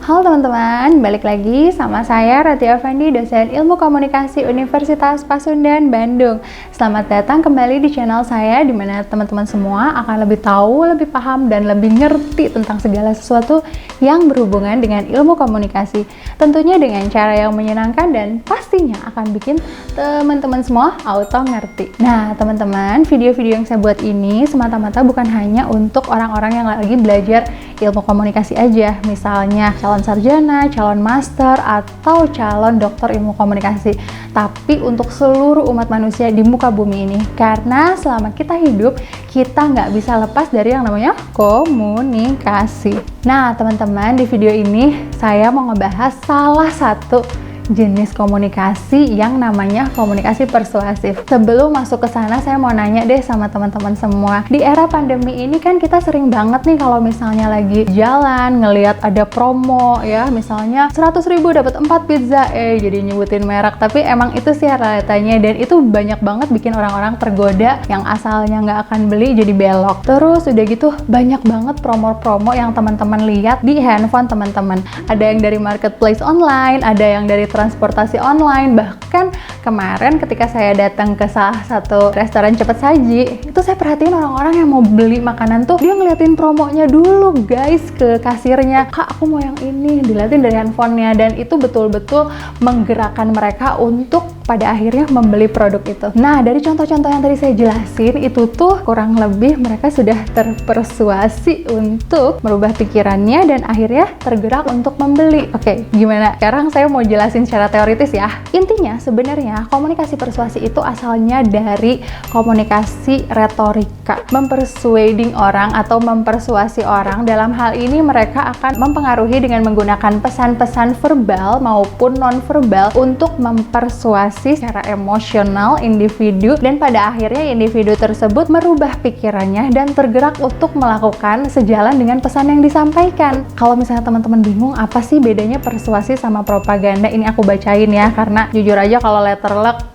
Halo teman-teman, balik lagi sama saya Ratia Effendi, dosen Ilmu Komunikasi Universitas Pasundan, Bandung. Selamat datang kembali di channel saya, di mana teman-teman semua akan lebih tahu, lebih paham, dan lebih ngerti tentang segala sesuatu yang berhubungan dengan ilmu komunikasi. Tentunya dengan cara yang menyenangkan dan pastinya akan bikin teman-teman semua auto ngerti. Nah teman-teman, video-video yang saya buat ini semata-mata bukan hanya untuk orang-orang yang lagi belajar ilmu komunikasi aja, misalnya calon sarjana, calon master, atau calon dokter ilmu komunikasi, tapi untuk seluruh umat manusia di muka bumi ini, karena selama kita hidup, kita nggak bisa lepas dari yang namanya komunikasi. Nah teman-teman, di video ini saya mau ngebahas salah satu jenis komunikasi yang namanya komunikasi persuasif. Sebelum masuk ke sana, saya mau nanya deh sama teman-teman semua. Di era pandemi ini kan kita sering banget nih kalau misalnya lagi jalan ngelihat ada promo ya, misalnya 100.000 dapat 4 pizza, jadi nyebutin merek, tapi emang itu sih realitanya, dan itu banyak banget bikin orang-orang tergoda yang asalnya nggak akan beli jadi belok. Terus udah gitu banyak banget promo-promo yang teman-teman lihat di handphone teman-teman. Ada yang dari marketplace online, ada yang dari transportasi online. Bahkan kemarin ketika saya datang ke salah satu restoran cepat saji, itu saya perhatiin orang-orang yang mau beli makanan tuh dia ngeliatin promonya dulu guys ke kasirnya. Kak aku mau yang ini, diliatin dari handphonenya, dan itu betul-betul menggerakkan mereka untuk pada akhirnya membeli produk itu. Nah dari contoh-contoh yang tadi saya jelasin itu tuh kurang lebih mereka sudah terpersuasi untuk merubah pikirannya dan akhirnya tergerak untuk membeli. Oke, gimana? Sekarang saya mau jelasin secara teoritis ya. Intinya sebenarnya komunikasi persuasi itu asalnya dari komunikasi retorika, mempersuading orang atau mempersuasi orang. Dalam hal ini mereka akan mempengaruhi dengan menggunakan pesan-pesan verbal maupun non-verbal untuk mempersuasi secara emosional individu, dan pada akhirnya individu tersebut merubah pikirannya dan tergerak untuk melakukan sejalan dengan pesan yang disampaikan. Kalau misalnya teman-teman bingung apa sih bedanya persuasi sama propaganda, ini aku bacain ya, karena jujur aja kalau letter luck,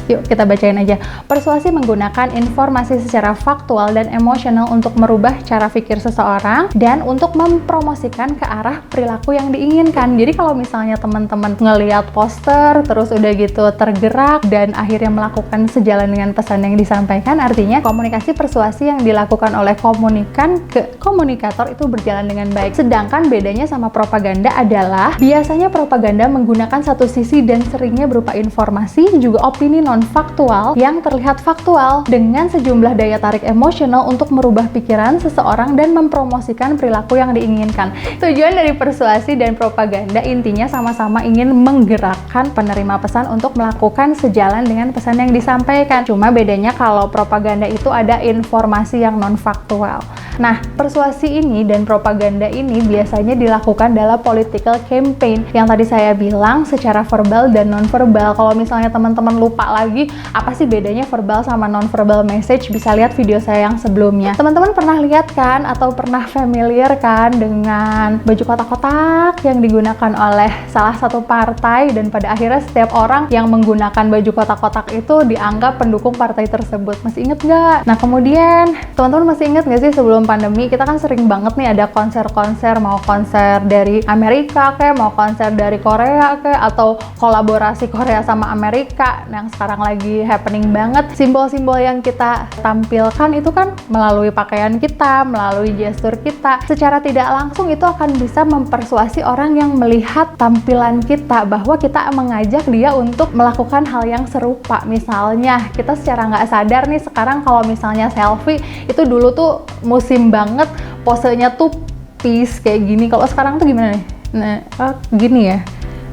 yuk kita bacain aja. Persuasi menggunakan informasi secara faktual dan emosional untuk merubah cara pikir seseorang dan untuk mempromosikan ke arah perilaku yang diinginkan. Jadi kalau misalnya teman-teman ngelihat poster terus udah gitu tergerak dan akhirnya melakukan sejalan dengan pesan yang disampaikan, artinya komunikasi persuasi yang dilakukan oleh komunikan ke komunikator itu berjalan dengan baik. Sedangkan bedanya sama propaganda adalah biasanya propaganda menggunakan satu sisi dan seringnya berupa informasi juga opini non-faktual yang terlihat faktual dengan sejumlah daya tarik emosional untuk merubah pikiran seseorang dan mempromosikan perilaku yang diinginkan. Tujuan dari persuasi dan propaganda intinya sama-sama ingin menggerakkan penerima pesan untuk melakukan sejalan dengan pesan yang disampaikan. Cuma bedanya kalau propaganda itu ada informasi yang non-faktual. Nah, persuasi ini dan propaganda ini biasanya dilakukan dalam political campaign yang tadi saya bilang secara verbal dan non-verbal. Kalau misalnya teman-teman lupa lagi apa sih bedanya verbal sama non-verbal message, bisa lihat video saya yang sebelumnya. Teman-teman pernah lihat kan atau pernah familiar kan dengan baju kotak-kotak yang digunakan oleh salah satu partai, dan pada akhirnya setiap orang yang menggunakan baju kotak-kotak itu dianggap pendukung partai tersebut. Masih inget nggak? Nah kemudian teman-teman masih inget nggak sih sebelum pandemi kita kan sering banget nih ada konser-konser, mau konser dari Amerika kayak, mau konser dari Korea kayak, atau kolaborasi Korea sama Amerika yang sekarang lagi happening banget. Simbol-simbol yang kita tampilkan itu kan melalui pakaian kita, melalui gestur kita, secara tidak langsung itu akan bisa mempersuasi orang yang melihat tampilan kita bahwa kita mengajak dia untuk melakukan hal yang serupa. Misalnya kita secara nggak sadar nih sekarang kalau misalnya selfie itu dulu tuh musim banget posenya tuh peace kayak gini, kalau sekarang tuh gimana nih? Nah gini ya,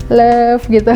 love gitu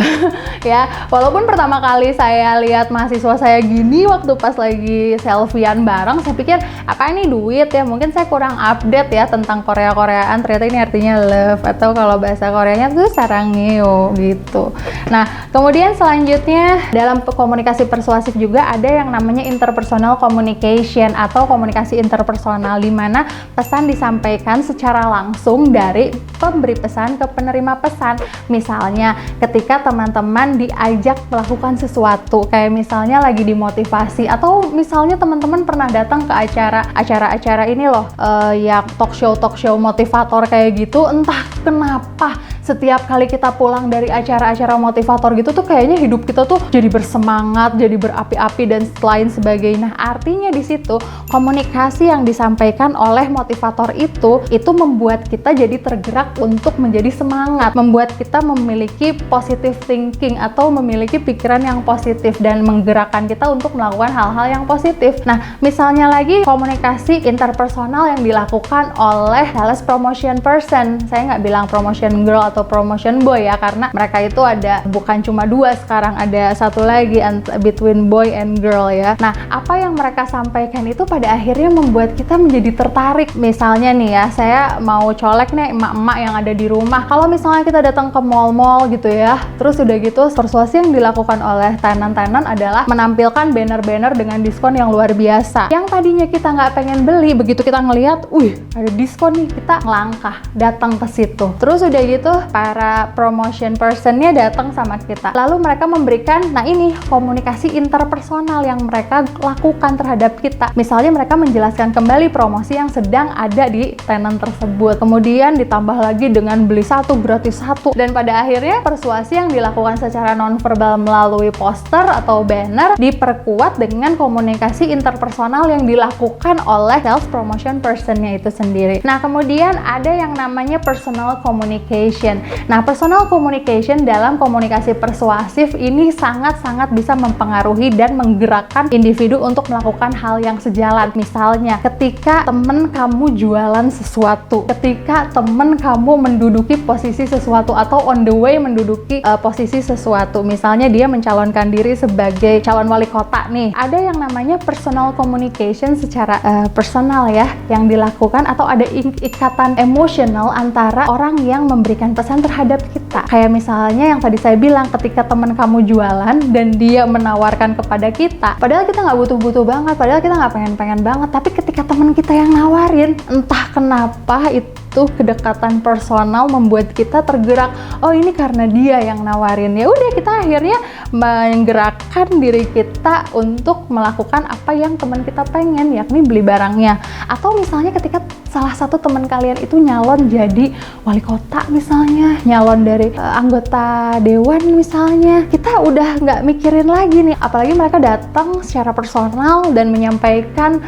ya. Walaupun pertama kali saya lihat mahasiswa saya gini waktu pas lagi selfiean bareng, saya pikir apa ini duit ya, mungkin saya kurang update ya tentang Korea-Koreaan, ternyata ini artinya love, atau kalau bahasa Koreanya tuh sarangeo gitu. Nah kemudian selanjutnya dalam komunikasi persuasif juga ada yang namanya interpersonal communication atau komunikasi interpersonal, di mana pesan disampaikan secara langsung dari pemberi pesan ke penerima pesan. Misalnya Misalnya ketika teman-teman diajak melakukan sesuatu, kayak misalnya lagi dimotivasi, atau misalnya teman-teman pernah datang ke acara ini loh, ya talk show motivator kayak gitu. Entah kenapa setiap kali kita pulang dari acara-acara motivator gitu tuh kayaknya hidup kita tuh jadi bersemangat, jadi berapi-api dan lain sebagainya. Nah, artinya di situ komunikasi yang disampaikan oleh motivator itu membuat kita jadi tergerak untuk menjadi semangat, membuat kita memiliki positive thinking atau memiliki pikiran yang positif dan menggerakkan kita untuk melakukan hal-hal yang positif. Nah, misalnya lagi komunikasi interpersonal yang dilakukan oleh sales promotion person. Saya nggak bilang promotion girl atau promotion boy ya, karena mereka itu ada bukan cuma dua, sekarang ada satu lagi between boy and girl ya. Nah, apa yang mereka sampaikan itu pada akhirnya membuat kita menjadi tertarik. Misalnya nih ya, saya mau colek nih emak-emak yang ada di rumah. Kalau misalnya kita datang ke mall-mall gitu ya, terus udah gitu persuasi yang dilakukan oleh tenan-tenan adalah menampilkan banner-banner dengan diskon yang luar biasa. Yang tadinya kita nggak pengen beli, begitu kita ngelihat, wih ada diskon nih, kita ngelangkah datang ke situ. Terus udah gitu para promotion personnya datang sama kita, lalu mereka memberikan, nah ini komunikasi interpersonal yang mereka lakukan terhadap kita. Misalnya mereka menjelaskan kembali promosi yang sedang ada di tenan tersebut, kemudian ditambah lagi dengan beli satu gratis satu, dan pada akhirnya persuasi yang dilakukan secara nonverbal melalui poster atau banner diperkuat dengan komunikasi interpersonal yang dilakukan oleh sales promotion personnya itu sendiri. Nah, kemudian ada yang namanya personal communication. Nah, personal communication dalam komunikasi persuasif ini sangat-sangat bisa mempengaruhi dan menggerakkan individu untuk melakukan hal yang sejalan. Misalnya, ketika temen kamu jualan sesuatu, ketika temen kamu menduduki posisi sesuatu atau on the way menduduki posisi sesuatu. Misalnya dia mencalonkan diri sebagai calon wali kota nih. Ada yang namanya personal communication secara personal ya, yang dilakukan atau ada ikatan emosional antara orang yang memberikan pesan terhadap kita. Kayak misalnya yang tadi saya bilang, ketika teman kamu jualan dan dia menawarkan kepada kita, padahal kita nggak butuh-butuh banget, padahal kita nggak pengen-pengen banget, tapi ketika teman kita yang nawarin, entah kenapa itu kedekatan personal membuat kita tergerak. Oh, ini karena dia yang nawarin. Ya udah, kita akhirnya menggerakkan diri kita untuk melakukan apa yang teman kita pengen, yakni beli barangnya. Atau misalnya ketika salah satu teman kalian itu nyalon jadi wali kota misalnya, nyalon dari anggota dewan misalnya, kita udah nggak mikirin lagi nih, apalagi mereka datang secara personal dan menyampaikan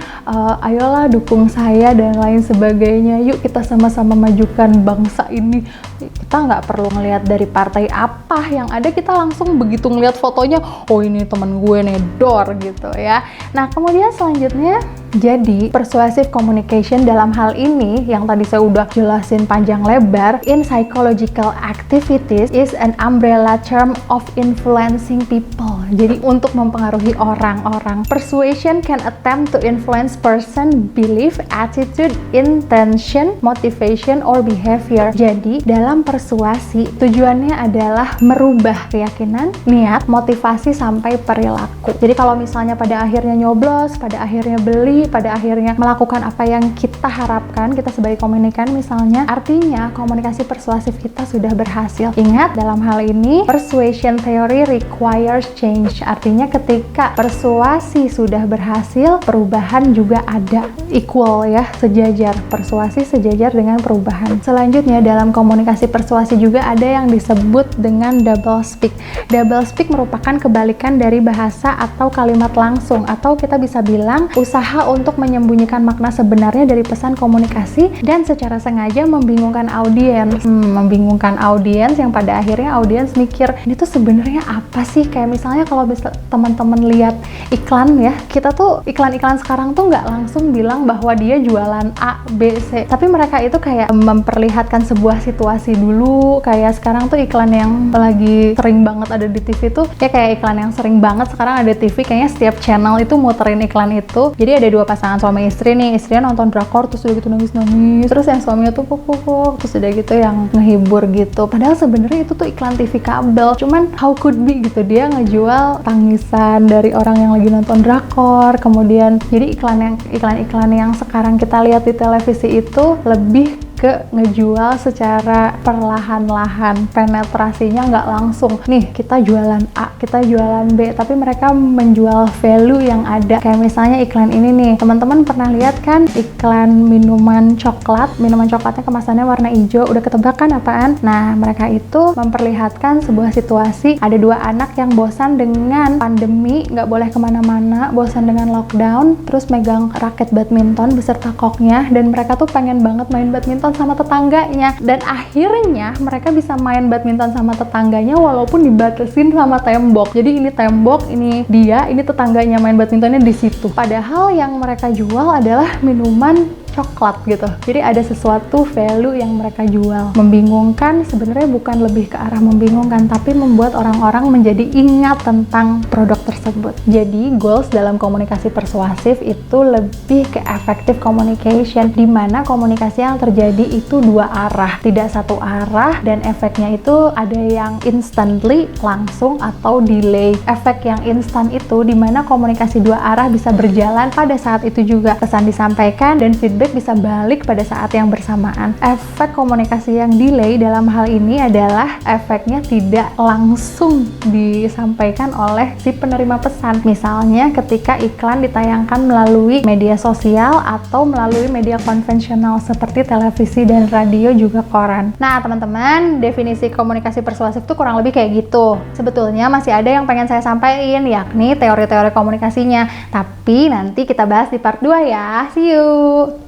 ayolah dukung saya dan lain sebagainya, yuk kita sama-sama majukan bangsa ini. Kita nggak perlu ngelihat dari partai apa yang ada, kita langsung begitu ngelihat fotonya, oh ini temen gue nedor gitu ya. Nah, kemudian selanjutnya, jadi persuasive communication dalam hal ini yang tadi saya udah jelasin panjang lebar, in psychological activities is an umbrella term of influencing people. Jadi untuk mempengaruhi orang-orang. Persuasion can attempt to influence person belief, attitude, intention, motivation, or behavior. Jadi dalam persuasi tujuannya adalah merubah keyakinan, niat, motivasi, sampai perilaku. Jadi kalau misalnya pada akhirnya nyoblos, pada akhirnya beli, pada akhirnya melakukan apa yang kita harapkan, kita sebagai komunikan misalnya, artinya komunikasi persuasif kita sudah berhasil. Ingat, dalam hal ini persuasion theory requires change. Artinya ketika persuasi sudah berhasil, perubahan juga ada, equal ya, sejajar. Persuasi sejajar dengan perubahan. Selanjutnya, dalam komunikasi persuasi juga ada yang disebut dengan double speak. Double speak merupakan kebalikan dari bahasa atau kalimat langsung, atau kita bisa bilang usaha untuk menyembunyikan makna sebenarnya dari pesan komunikasi dan secara sengaja membingungkan audiens. Membingungkan audiens yang pada akhirnya audiens mikir, ini tuh sebenarnya apa sih? Kayak misalnya kalau teman-teman lihat iklan ya, kita tuh iklan-iklan sekarang tuh nggak langsung bilang bahwa dia jualan A, B, C, tapi mereka itu kayak memperlihatkan sebuah situasi dulu. Kayak sekarang tuh iklan yang lagi sering banget ada di TV tuh, kayak iklan yang sering banget sekarang ada TV, kayaknya setiap channel itu muterin iklan itu. Jadi ada dua pasangan suami istri nih, istrinya nonton drakor terus udah gitu nangis-nangis, terus yang suaminya tuh puk-puk, terus udah gitu yang ngehibur gitu. Padahal sebenarnya itu tuh iklan TV kabel, cuman how could be gitu, dia ngejual tangisan dari orang yang lagi nonton drakor. Kemudian jadi iklan-iklan yang sekarang kita lihat di televisi itu lebih ke ngejual secara perlahan-lahan, penetrasinya nggak langsung nih kita jualan A, kita jualan B, tapi mereka menjual value yang ada. Kayak misalnya iklan ini nih, teman-teman pernah lihat kan iklan minuman coklatnya kemasannya warna hijau, udah ketebak kan apaan? Nah, mereka itu memperlihatkan sebuah situasi ada dua anak yang bosan dengan pandemi, nggak boleh kemana-mana, bosan dengan lockdown, terus megang raket badminton beserta koknya, dan mereka tuh pengen banget main badminton sama tetangganya, dan akhirnya mereka bisa main badminton sama tetangganya walaupun dibatasin sama tembok. Jadi ini tembok, ini dia, ini tetangganya main badmintonnya di situ. Padahal yang mereka jual adalah minuman coklat gitu. Jadi ada sesuatu value yang mereka jual. Membingungkan sebenarnya bukan lebih ke arah membingungkan, tapi membuat orang-orang menjadi ingat tentang produk tersebut. Jadi goals dalam komunikasi persuasif itu lebih ke effective communication, di mana komunikasi yang terjadi itu dua arah, tidak satu arah, dan efeknya itu ada yang instantly, langsung, atau delay. Efek yang instan itu di mana komunikasi dua arah bisa berjalan pada saat itu juga, pesan disampaikan dan feedback bisa balik pada saat yang bersamaan. Efek komunikasi yang delay dalam hal ini adalah efeknya tidak langsung disampaikan oleh si penerima pesan. Misalnya ketika iklan ditayangkan melalui media sosial atau melalui media konvensional seperti televisi dan radio, juga koran. Nah, teman-teman, definisi komunikasi persuasif itu kurang lebih kayak gitu. Sebetulnya masih ada yang pengen saya sampaikan, yakni teori-teori komunikasinya. Tapi nanti kita bahas di part 2 ya. See you!